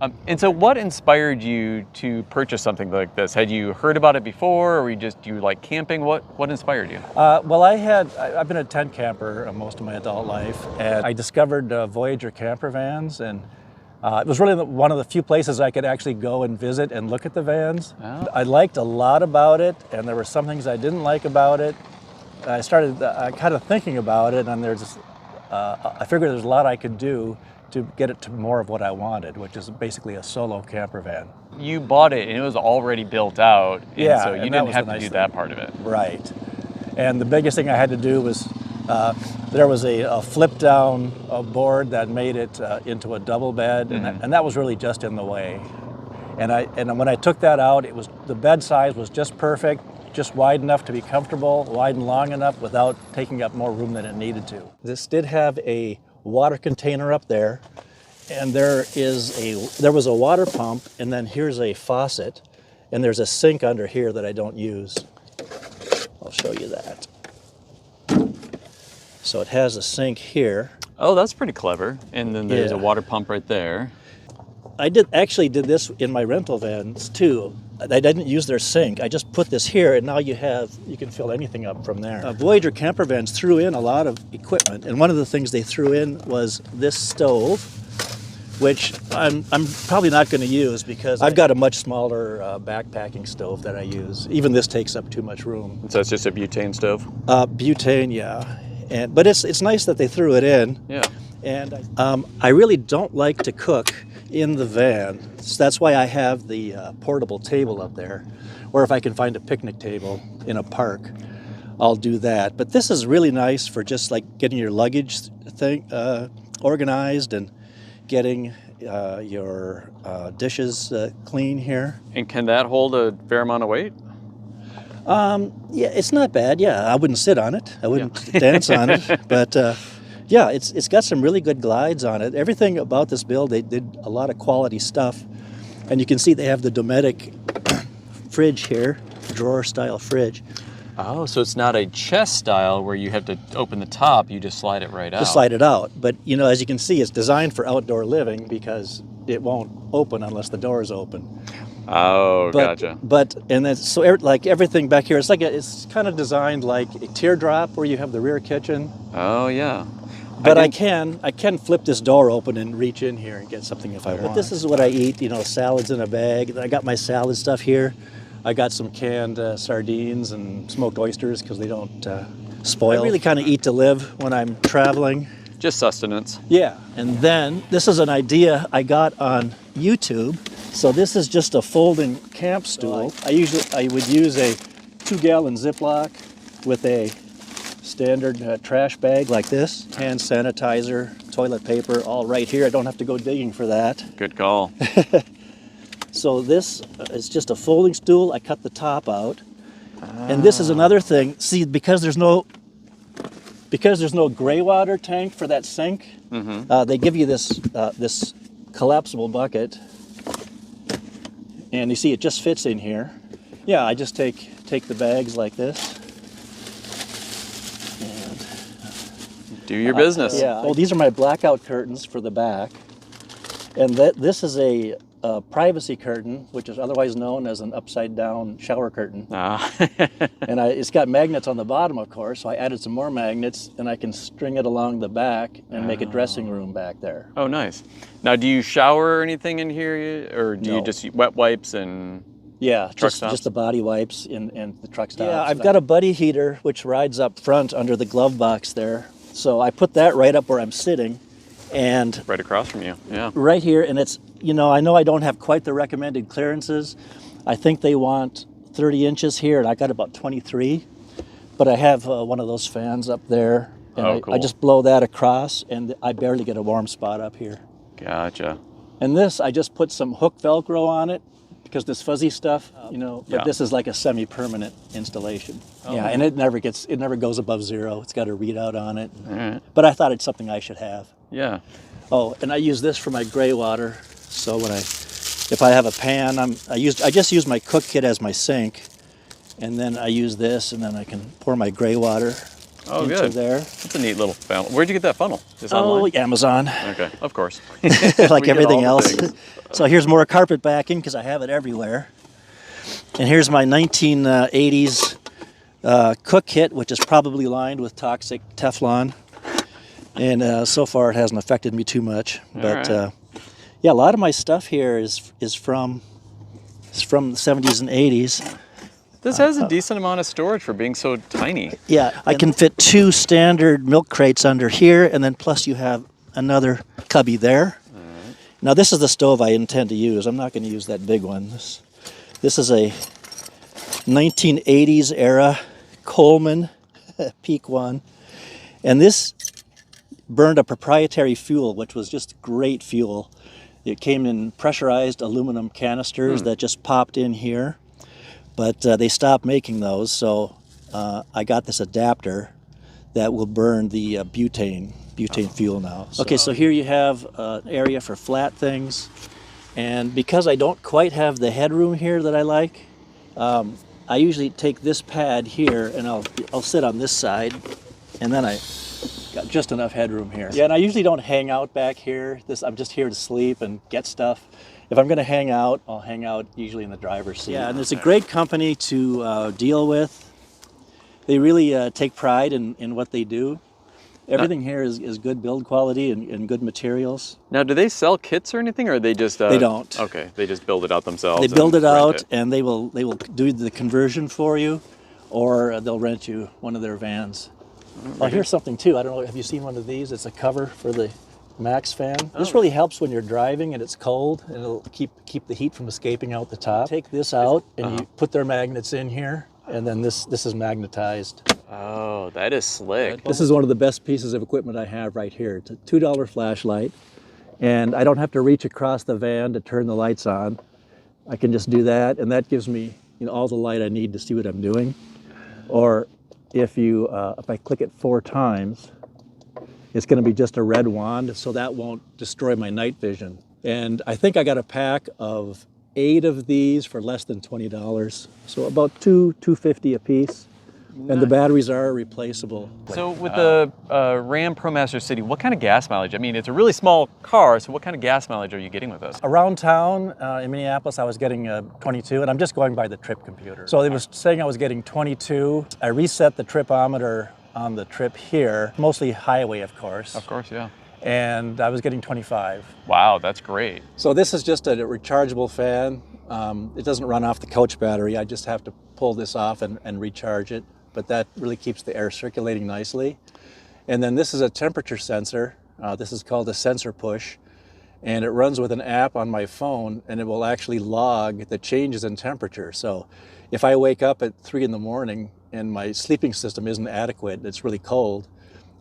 And so what inspired you to purchase something like this? Had you heard about it before, or you like camping? What inspired you? Well, I've been a tent camper most of my adult life, and I discovered Voyager Campervans, and it was really one of the few places I could actually go and visit and look at the vans. Oh. I liked a lot about it, and there were some things I didn't like about it. I started kind of thinking about it, and I figured there's a lot I could do to get it to more of what I wanted, which is basically a solo camper van. You bought it and it was already built out, and Yeah, so you and didn't have to do that part of it. Right. And the biggest thing I had to do was, there was a flip down board that made it into a double bed, and that was really just in the way. And when I took that out, the bed size was just perfect, just wide enough to be comfortable, wide and long enough without taking up more room than it needed to. This did have a water container up there, and there was a water pump, and then here's a faucet, and there's a sink under here that I don't use. I'll show you that. So it has a sink here. Oh, that's pretty clever. And then there's a water pump right there. I actually did this in my rental vans too. I didn't use their sink. I just put this here, and now you can fill anything up from there. Voyager Campervans threw in a lot of equipment, and one of the things they threw in was this stove, which I'm probably not going to use because I've got a much smaller backpacking stove that I use. Even this takes up too much room. So it's just a butane stove? Butane, yeah. But it's nice that they threw it in. Yeah. And I really don't like to cook in the van. So that's why I have the portable table up there, or if I can find a picnic table in a park, I'll do that. But this is really nice for just like getting your luggage thing organized and getting your dishes clean here. And can that hold a fair amount of weight? Yeah, it's not bad. Yeah, I wouldn't sit on it. I wouldn't dance on it, but yeah, it's got some really good glides on it. Everything about this build, they did a lot of quality stuff. And you can see they have the Dometic fridge here, drawer style fridge. Oh, so it's not a chest style where you have to open the top, you just slide it right out. Just slide it out. But you know, as you can see, it's designed for outdoor living because it won't open unless the door is open. Oh, gotcha. And then so like everything back here, it's kind of designed like a teardrop where you have the rear kitchen. Oh yeah. But I can flip this door open and reach in here and get something if I want. But this is what I eat, you know, salads in a bag. I got my salad stuff here. I got some canned sardines and smoked oysters because they don't spoil. I really kind of eat to live when I'm traveling. Just sustenance. Yeah, and then this is an idea I got on YouTube. So this is just a folding camp stool. I would use a 2-gallon Ziploc with a standard trash bag like this. Hand sanitizer, toilet paper, all right here. I don't have to go digging for that. Good call. So this is just a folding stool. I cut the top out. And this is another thing. See, because there's no gray water tank for that sink, they give you this collapsible bucket. And you see it just fits in here. Yeah, I just take the bags like this. Do your business. Yeah. Oh, these are my blackout curtains for the back. And this is a privacy curtain, which is otherwise known as an upside down shower curtain. And it's got magnets on the bottom, of course, so I added some more magnets, and I can string it along the back and make a dressing room back there. Oh, nice. Now, do you shower or anything in here, or do you just use wet wipes and Yeah, just the body wipes and the truck stops. Yeah, I've got a buddy heater, which rides up front under the glove box there. So I put that right up where I'm sitting. And right across from you, yeah. Right here, and it's, you know, I know I don't have quite the recommended clearances. I think they want 30 inches here, and I got about 23. But I have one of those fans up there, and cool. I just blow that across, and I barely get a warm spot up here. Gotcha. And this, I just put some hook Velcro on it, because this fuzzy stuff, you know, but this is like a semi-permanent installation. Yeah, and it never goes above 0. It's got a readout on it. All right. But I thought it's something I should have. Yeah. Oh, and I use this for my gray water. So if I have a pan, I just use my cook kit as my sink, and then I use this, and then I can pour my gray water. Oh, into good. there. That's a neat little funnel. Where'd you get that funnel? Just Oh, online? Amazon. Okay, of course. Like We get everything all the else. things. So here's more carpet backing because I have it everywhere. And here's my 1980s cook kit, which is probably lined with toxic Teflon. And so far it hasn't affected me too much. But right. yeah, a lot of my stuff here is from the 70s and 80s. This has a decent amount of storage for being so tiny. Yeah, I can fit 2 standard milk crates under here, and then plus you have another cubby there. Now this is the stove I intend to use. I'm not going to use that big one. This is a 1980s era Coleman Peak one, and this burned a proprietary fuel, which was just great fuel. It came in pressurized aluminum canisters that just popped in here. But they stopped making those, so I got this adapter that will burn the butane fuel now. Okay, so here you have an area for flat things, and because I don't quite have the headroom here that I like, I usually take this pad here and I'll sit on this side, and then I got just enough headroom here. Yeah, and I usually don't hang out back here. I'm just here to sleep and get stuff. If I'm going to hang out, I'll hang out usually in the driver's seat. Yeah, and it's a great company to deal with. They really take pride in what they do. Everything here is good build quality and good materials. Now, do they sell kits or anything, or are they just... They don't. Okay, they just build it out themselves. They build it rent out, it. and they will do the conversion for you, or they'll rent you one of their vans. Oh, here's something too. I don't know, have you seen one of these? It's a cover for the Max fan. This really helps when you're driving and it's cold, and it'll keep the heat from escaping out the top. Take this out and you put their magnets in here, and then this is magnetized. Oh, that is slick. This is one of the best pieces of equipment I have right here. It's a $2 flashlight, and I don't have to reach across the van to turn the lights on. I can just do that, and that gives me all the light I need to see what I'm doing. Or if I click it 4 times, it's going to be just a red wand, so that won't destroy my night vision. And I think I got a pack of 8 of these for less than $20, so about $2.50 a piece. Nice. And the batteries are replaceable. So with the Ram ProMaster City, what kind of gas mileage? I mean, it's a really small car, so what kind of gas mileage are you getting with this? Around town in Minneapolis, I was getting 22, and I'm just going by the trip computer. So it was saying I was getting 22. I reset the tripometer on the trip here, mostly highway, of course. Of course, yeah. And I was getting 25. Wow, that's great. So this is just a rechargeable fan. It doesn't run off the coach battery. I just have to pull this off and recharge it. But that really keeps the air circulating nicely. And then this is a temperature sensor. This is called a sensor push. And it runs with an app on my phone, and it will actually log the changes in temperature. So if I wake up at 3 in the morning and my sleeping system isn't adequate, it's really cold,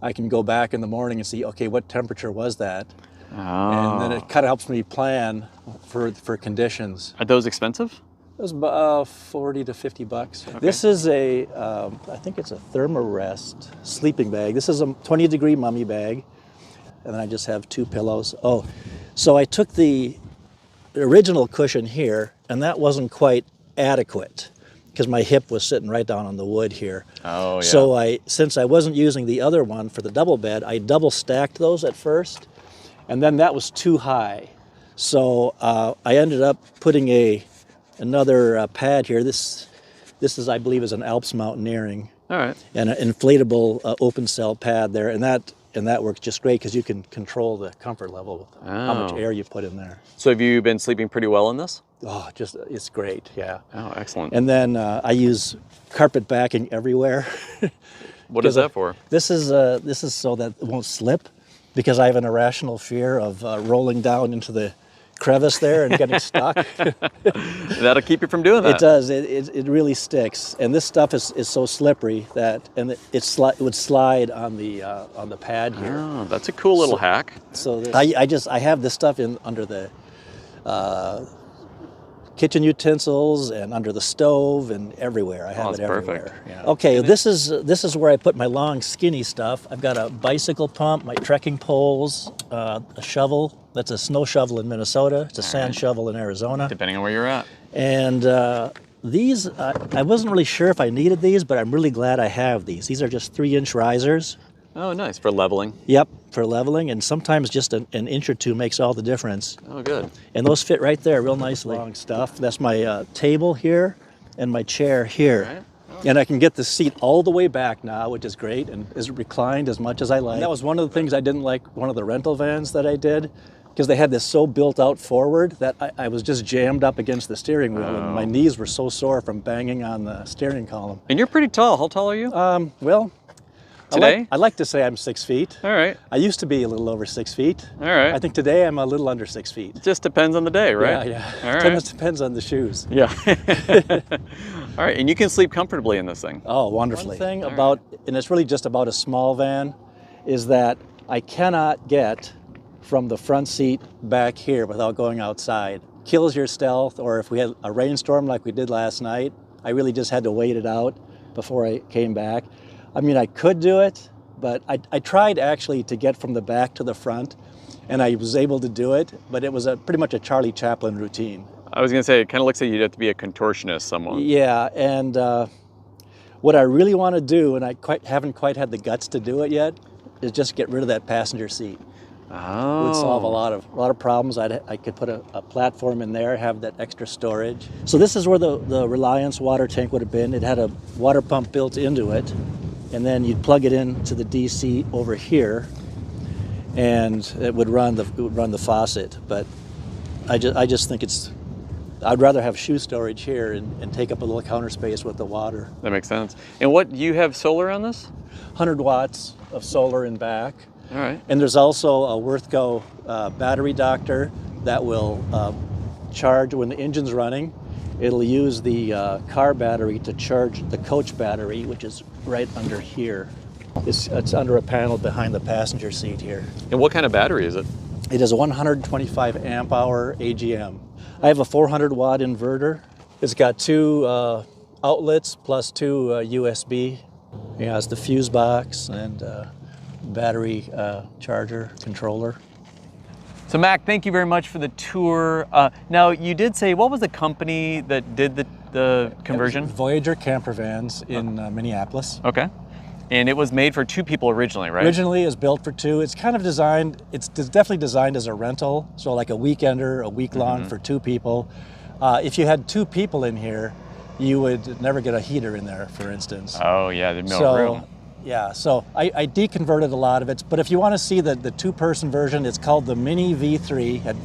I can go back in the morning and see, okay, what temperature was that? Oh. And then it kind of helps me plan for conditions. Are those expensive? It was about 40 to 50 bucks. Okay. This is I think it's a Thermarest sleeping bag. This is a 20-degree mummy bag. And then I just have 2 pillows. Oh, so I took the original cushion here, and that wasn't quite adequate because my hip was sitting right down on the wood here. Oh, yeah. So since I wasn't using the other one for the double bed, I double stacked those at first, and then that was too high. So I ended up putting another pad here. This is, I believe, is an Alps Mountaineering. All right. And an inflatable open cell pad there, and that works just great because you can control the comfort level with how much air you put in there. So have you been sleeping pretty well in this? Oh, it's great, yeah. Oh, excellent. And then I use carpet backing everywhere. What is that for? This is so that it won't slip, because I have an irrational fear of rolling down into the crevice there and getting stuck. That'll keep you from doing that. It does. It really sticks. And this stuff is so slippery that it would slide on the pad here. Oh, that's a cool little hack. So I have this stuff under the kitchen utensils and under the stove and everywhere. I have it everywhere. Perfect. Yeah. Okay, this is where I put my long skinny stuff. I've got a bicycle pump, my trekking poles, a shovel. That's a snow shovel in Minnesota. It's a sand shovel in Arizona. Depending on where you're at. And These, I wasn't really sure if I needed these, but I'm really glad I have these. These are just 3-inch risers. Oh, nice, for leveling. Yep, for leveling, and sometimes just an inch or two makes all the difference. Oh, good. And those fit right there real nicely. Long stuff. That's my table here and my chair here. All right. And I can get the seat all the way back now, which is great, and is reclined as much as I like. And that was one of the things I didn't like, one of the rental vans that I did, because they had this so built out forward that I was just jammed up against the steering wheel, and my knees were so sore from banging on the steering column. And you're pretty tall. How tall are you? Well, today? I like to say I'm 6 feet. All right. I used to be a little over 6 feet. All right. I think today I'm a little under 6 feet. It just depends on the day, right? Yeah, yeah. All right. It depends on the shoes. Yeah. All right, and you can sleep comfortably in this thing. Oh, wonderfully. One thing about, and it's really just about a small van, is that I cannot get from the front seat back here without going outside. Kills your stealth, or if we had a rainstorm like we did last night, I really just had to wait it out before I came back. I mean, I could do it, but I tried actually to get from the back to the front, and I was able to do it, but it was pretty much a Charlie Chaplin routine. I was going to say, it kind of looks like you'd have to be a contortionist somewhat. Yeah, and what I really want to do, and I haven't quite had the guts to do it yet, is just get rid of that passenger seat. Oh. It would solve a lot of problems. I could put a platform in there, have that extra storage. So this is where the Reliance water tank would have been. It had a water pump built into it, and then you'd plug it into the DC over here, and it would run the faucet. But I just think I'd rather have shoe storage here and take up a little counter space with the water. That makes sense. And what, you have solar on this? 100 watts of solar in back. All right. And there's also a Wirth battery doctor that will charge when the engine's running. It'll use the car battery to charge the coach battery, which is right under here. It's under a panel behind the passenger seat here. And what kind of battery is it? It is a 125 amp hour AGM. I have a 400 watt inverter. It's got 2 outlets plus 2 USB. It has the fuse box and battery charger controller. So Mac, thank you very much for the tour. Now you did say, what was the company that did the conversion? Voyager Campervans in Minneapolis. Okay. And it was made for 2 people originally, right? Originally, it was built for 2. It's kind of designed, it's definitely designed as a rental, so like a weekender, a week long for 2 people. If you had 2 people in here, you would never get a heater in there, for instance. Oh yeah, there's no room. Yeah, so I deconverted a lot of it, but if you want to see the 2-person version, it's called the MINNIE V3 at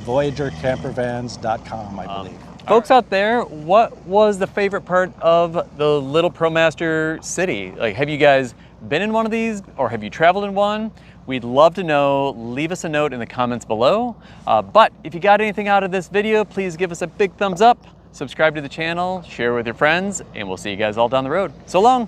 VoyagerCampervans.com, I believe. Folks out there, what was the favorite part of the little ProMaster City? Like, have you guys been in one of these, or have you traveled in one? We'd love to know. Leave us a note in the comments below. But if you got anything out of this video, please give us a big thumbs up, subscribe to the channel, share with your friends, and we'll see you guys all down the road. So long.